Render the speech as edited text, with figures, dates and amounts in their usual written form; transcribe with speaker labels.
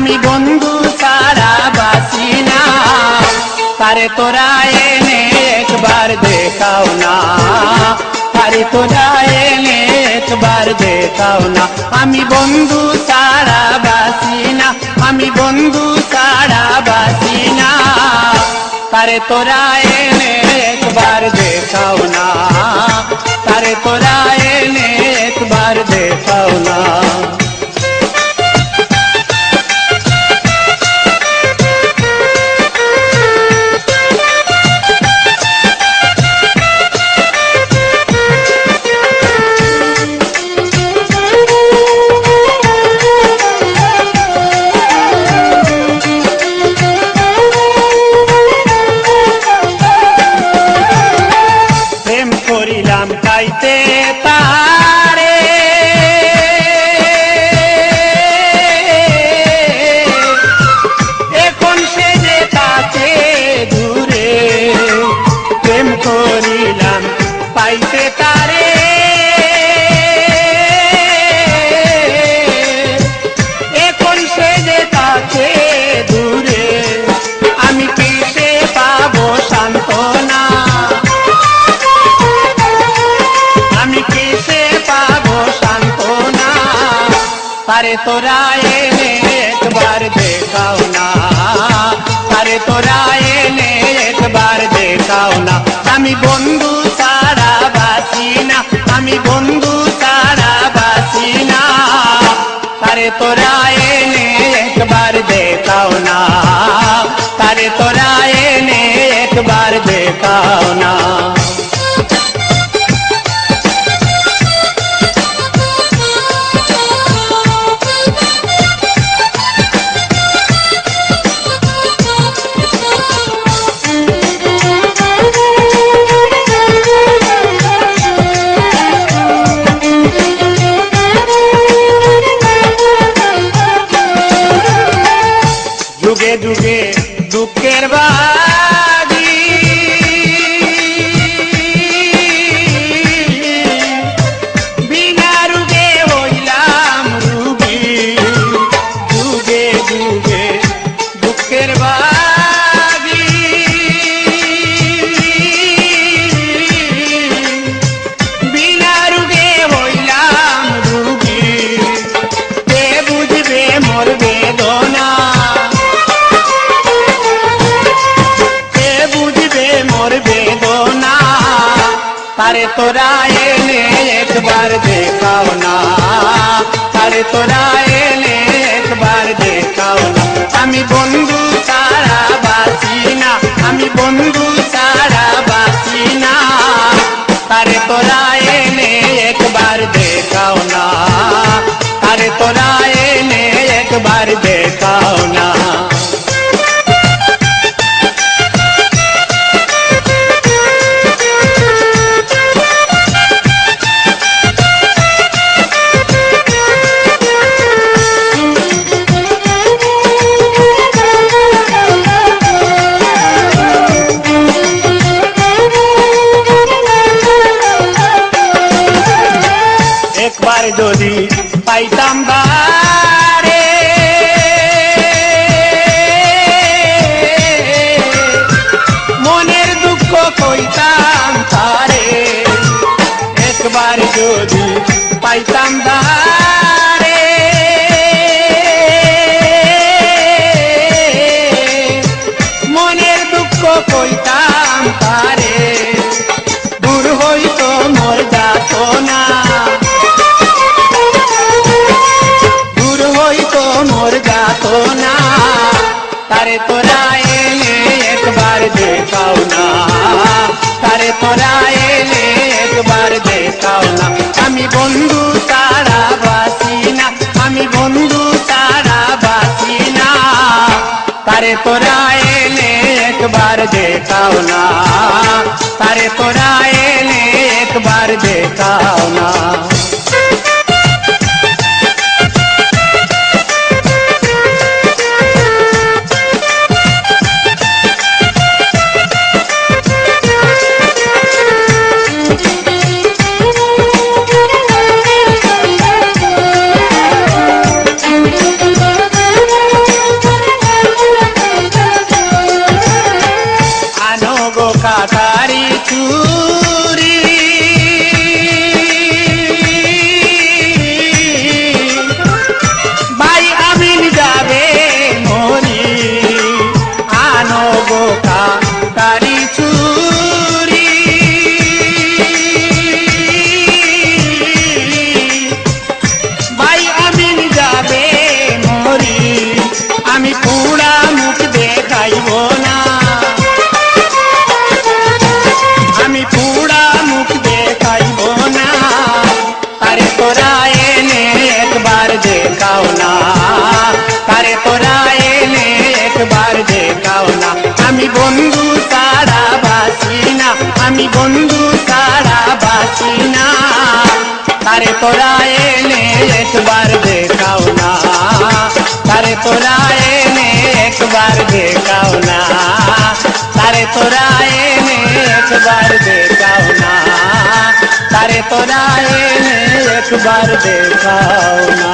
Speaker 1: আমি বন্ধু ছাড়া বাঁচি না। তারে তোরা এনে একবার দেখাও না, তারে তোরা এনে একবার দেখাও না। আমি বন্ধু ছাড়া বাঁচি না, আমি বন্ধু ছাড়া বাঁচি না। তারে তোরা এনে একবার দেখাও না, তারে তোরা এনে একবার দেখাও না। করিলাম পাইতে তারে, এখন সে যে তাকে দূরে। প্রেম করিলাম পাইতে তারে, এখন সে যে তাকে দূরে। আমি কিসে পাবো সান্ত্বনা, আমি কিসে পাবো সান্ত্বনা। তারে তোরা এনে একবার দেখাও না, তারে তোরা এনে একবার দেখাও না। আমি বন্ধু ছাড়া বাঁচি না, আমি বন্ধু ছাড়া বাঁচি না। তারে তোরা এনে একবার দেখাও না, তারে তোরা এনে একবার দেখাও না। যুগে যুগে দুঃখের বাগি, বিনা রুগে হইলাম রুগী। যুগে যুগে দুঃখের বাগি, বিনা রুগে হইলাম রুগী। কে বুঝবে মোর বেদনা, মোর বেদনা। তারে তোরা এনে একবার দেখাও না, তারে তোরা এনে একবার দেখাও না। আমি বন্ধু ছাড়া বাঁচি না, আমি বন্ধু ছাড়া বাঁচি না। তারে তোরা এনে একবার দেখাও না, তারে তোরা এনে একবার দেখাও না। একবার যদি পাইতাম বারে, মনের দুঃখ কইতাম তারে। একবার যদি পাইতাম বারে, মনের দুঃখ কইতাম তারে। দূর হইতো মোর যাতনা, দূর হইতো মোর যাতনা। তারে তোরা এনে একবার দেখাও না, তারে তোরা এনে একবার দেখাও না। আমি বন্ধু ছাড়া বাঁচি না, আমি বন্ধু ছাড়া বাঁচি না। তারে তোরা এনে একবার দেখাও না, তারে তোরা এনে একবার দেখাও না। বন্ধু ছাড়া বাসি না, আমি বন্ধু ছাড়া বাসি না। তারে তোরা এনে একবার দেখাও না, তারে তোরা এনে একবার দেখাও না, তারে তোরা এনে একবার দেখাও না, তারে তোরা এনে একবার দেখাও না।